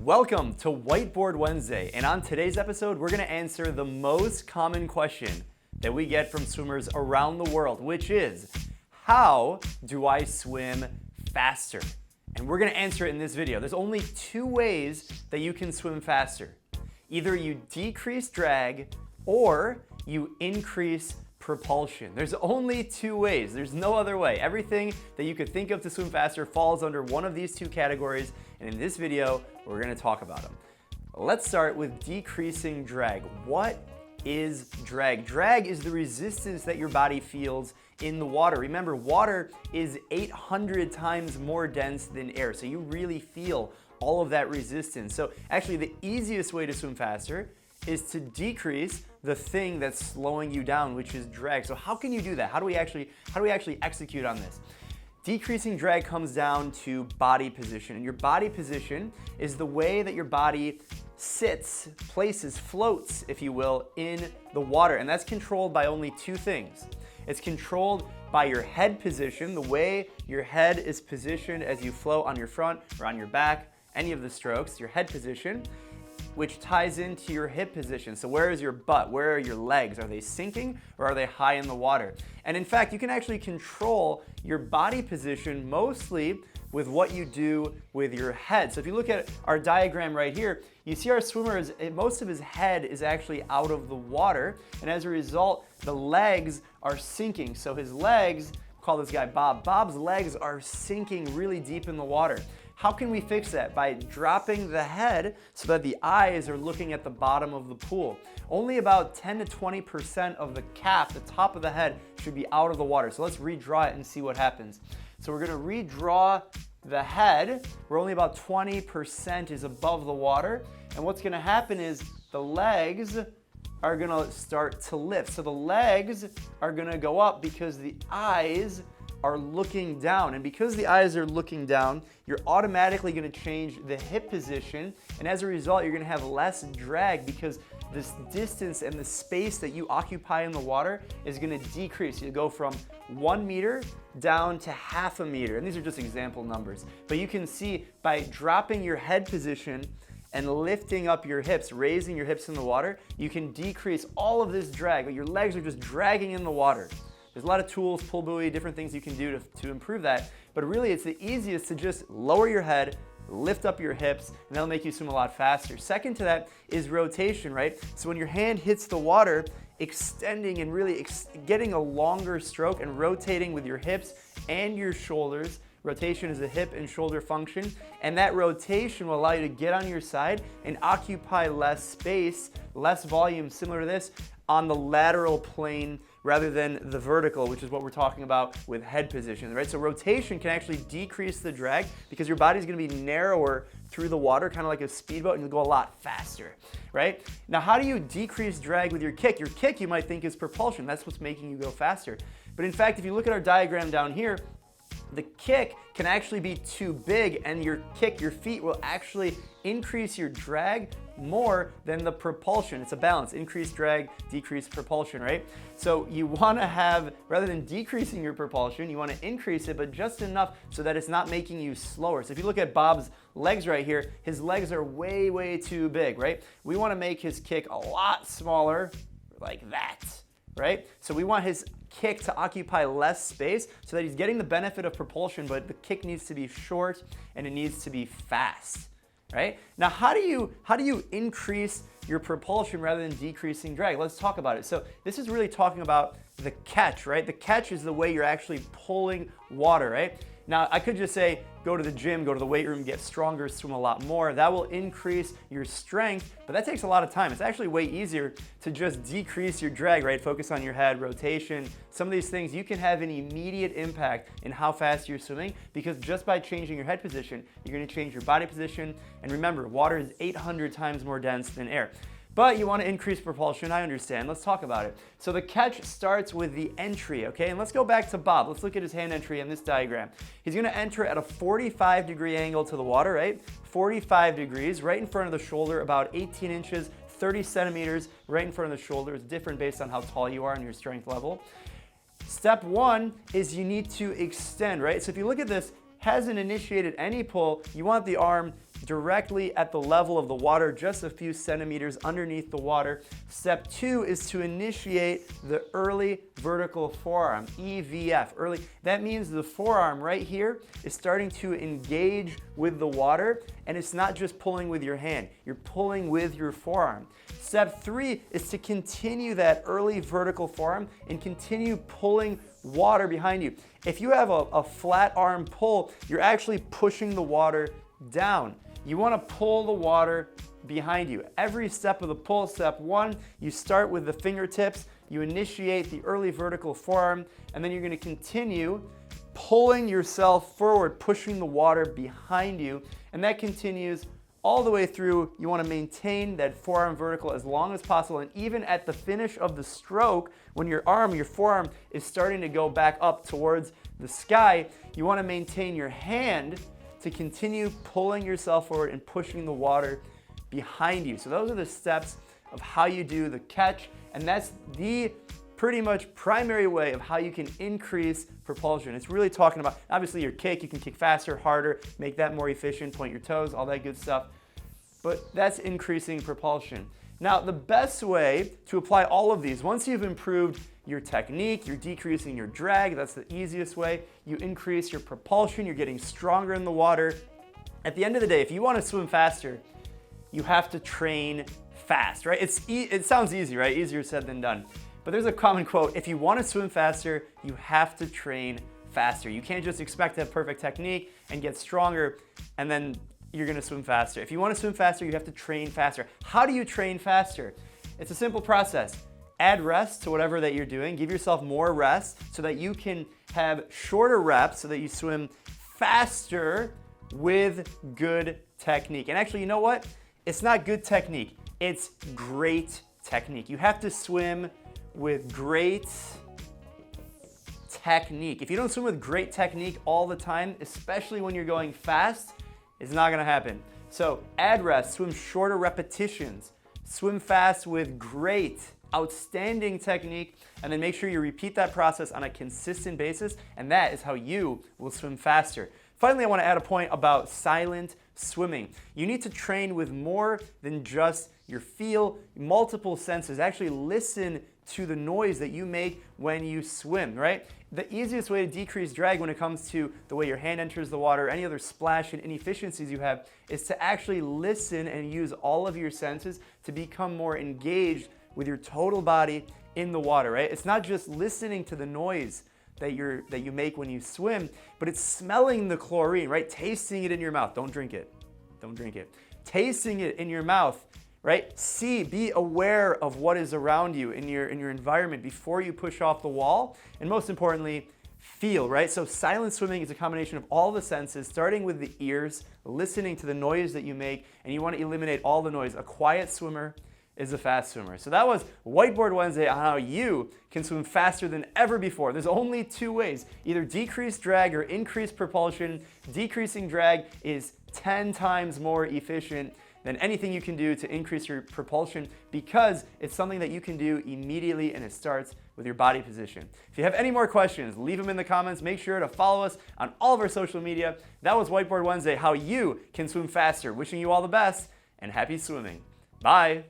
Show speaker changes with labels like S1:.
S1: Welcome to Whiteboard Wednesday, and on today's episode, we're going to answer the most common question that we get from swimmers around the world, which is, how do I swim faster? And we're going to answer it in this video. There's only two ways that you can swim faster. Either you decrease drag or you increase propulsion. There's only two ways. There's no other way. Everything that you could think of to swim faster falls under one of these two categories, and in this video, we're going to talk about them. Let's start with decreasing drag. What is drag? Drag is the resistance that your body feels in the water. Remember, water is 800 times more dense than air, so you really feel all of that resistance. So actually, the easiest way to swim faster is to decrease the thing that's slowing you down, which is drag. So how can you do that? How do we actually execute on this? Decreasing drag comes down to body position. And your body position is the way that your body sits, places, floats, if you will, in the water. And that's controlled by only two things. It's controlled by your head position, the way your head is positioned as you float on your front or on your back, any of the strokes, your head position, which ties into your hip position. So where is your butt? Where are your legs? Are they sinking or are they high in the water? And in fact, you can actually control your body position mostly with what you do with your head. So if you look at our diagram right here, you see our swimmer, most of his head is actually out of the water. And as a result, the legs are sinking. So his legs, call this guy Bob. Bob's legs are sinking really deep in the water. How can we fix that? By dropping the head so that the eyes are looking at the bottom of the pool. Only about 10 to 20% of the cap, the top of the head, should be out of the water. So let's redraw it and see what happens. So we're going to redraw the head, where only about 20% is above the water. And what's going to happen is the legs are going to start to lift. So the legs are going to go up because the eyes are looking down. And because the eyes are looking down, you're automatically going to change the hip position. And as a result, you're going to have less drag because this distance and the space that you occupy in the water is going to decrease. You go from 1 meter down to half a meter. And these are just example numbers. But you can see by dropping your head position and lifting up your hips, raising your hips in the water, you can decrease all of this drag. Your legs are just dragging in the water. There's a lot of tools, pull buoy, different things you can do to improve that. But really, it's the easiest to just lower your head, lift up your hips, and that'll make you swim a lot faster. Second to that is rotation, right? So when your hand hits the water, extending and really getting a longer stroke and rotating with your hips and your shoulders. Rotation is a hip and shoulder function, and that rotation will allow you to get on your side and occupy less space, less volume, similar to this, on the lateral plane rather than the vertical, which is what we're talking about with head position, right? So rotation can actually decrease the drag because your body's gonna be narrower through the water, kind of like a speedboat, and you'll go a lot faster, right? Now, how do you decrease drag with your kick? Your kick, you might think, is propulsion. That's what's making you go faster. But in fact, if you look at our diagram down here, the kick can actually be too big, and your feet will actually increase your drag more than the propulsion. It's a balance, increase drag, decrease propulsion, right? So you wanna have, rather than decreasing your propulsion, you wanna increase it, but just enough so that it's not making you slower. So if you look at Bob's legs right here, his legs are way, way too big, right? We wanna make his kick a lot smaller, like that, right? So we want his kick to occupy less space so that he's getting the benefit of propulsion, but the kick needs to be short and it needs to be fast, right? Now, how do you increase your propulsion rather than decreasing drag? Let's talk about it. So this is really talking about the catch, right? The catch is the way you're actually pulling water, right? Now, I could just say, go to the gym, go to the weight room, get stronger, swim a lot more. That will increase your strength, but that takes a lot of time. It's actually way easier to just decrease your drag, right? Focus on your head, rotation. Some of these things, you can have an immediate impact in how fast you're swimming because just by changing your head position, you're gonna change your body position. And remember, water is 800 times more dense than air. But you want to increase propulsion, I understand. Let's talk about it. So the catch starts with the entry, okay? And let's go back to Bob. Let's look at his hand entry in this diagram. He's going to enter at a 45-degree angle to the water, right? 45 degrees, right in front of the shoulder, about 18 inches, 30 centimeters, right in front of the shoulder. It's different based on how tall you are and your strength level. Step one is you need to extend, right? So if you look at this, hasn't initiated any pull, you want the arm directly at the level of the water, just a few centimeters underneath the water. Step 2 is to initiate the early vertical forearm, EVF. Early, that means the forearm right here is starting to engage with the water, and it's not just pulling with your hand, you're pulling with your forearm. Step 3 is to continue that early vertical forearm and continue pulling water behind you. If you have a flat arm pull, you're actually pushing the water down. You want to pull the water behind you. Every step of the pull, step 1, you start with the fingertips, you initiate the early vertical forearm, and then you're going to continue pulling yourself forward, pushing the water behind you, and that continues all the way through. You want to maintain that forearm vertical as long as possible, and even at the finish of the stroke, when your forearm is starting to go back up towards the sky, you want to maintain your hand to continue pulling yourself forward and pushing the water behind you. So those are the steps of how you do the catch, and that's the pretty much primary way of how you can increase propulsion. It's really talking about, obviously your kick, you can kick faster, harder, make that more efficient, point your toes, all that good stuff, but that's increasing propulsion. Now, the best way to apply all of these, once you've improved your technique, you're decreasing your drag, that's the easiest way, you increase your propulsion, you're getting stronger in the water. At the end of the day, if you want to swim faster, you have to train fast, right? It sounds easy, right? Easier said than done. But there's a common quote, if you want to swim faster, you have to train faster. You can't just expect to have perfect technique and get stronger and then you're going to swim faster. If you want to swim faster, you have to train faster. How do you train faster? It's a simple process. Add rest to whatever that you're doing. Give yourself more rest so that you can have shorter reps so that you swim faster with good technique. And actually, you know what? It's not good technique. It's great technique. You have to swim with great technique. If you don't swim with great technique all the time, especially when you're going fast, it's not gonna happen. So add rest, swim shorter repetitions, swim fast with great, outstanding technique, and then make sure you repeat that process on a consistent basis, and that is how you will swim faster. Finally, I want to add a point about silent swimming. You need to train with more than just your feel, multiple senses. Actually listen to the noise that you make when you swim, right? The easiest way to decrease drag when it comes to the way your hand enters the water, any other splash and inefficiencies you have, is to actually listen and use all of your senses to become more engaged with your total body in the water, right? It's not just listening to the noise that you make when you swim, but it's smelling the chlorine, right? Tasting it in your mouth. Don't drink it. Don't drink it. Tasting it in your mouth, right? Be aware of what is around you in your environment before you push off the wall. And most importantly, feel, right? So silent swimming is a combination of all the senses, starting with the ears, listening to the noise that you make, and you want to eliminate all the noise. A quiet swimmer is a fast swimmer. So that was Whiteboard Wednesday on how you can swim faster than ever before. There's only two ways, either decrease drag or increase propulsion. Decreasing drag is 10 times more efficient than anything you can do to increase your propulsion because it's something that you can do immediately and it starts with your body position. If you have any more questions, leave them in the comments. Make sure to follow us on all of our social media. That was Whiteboard Wednesday, how you can swim faster. Wishing you all the best and happy swimming. Bye.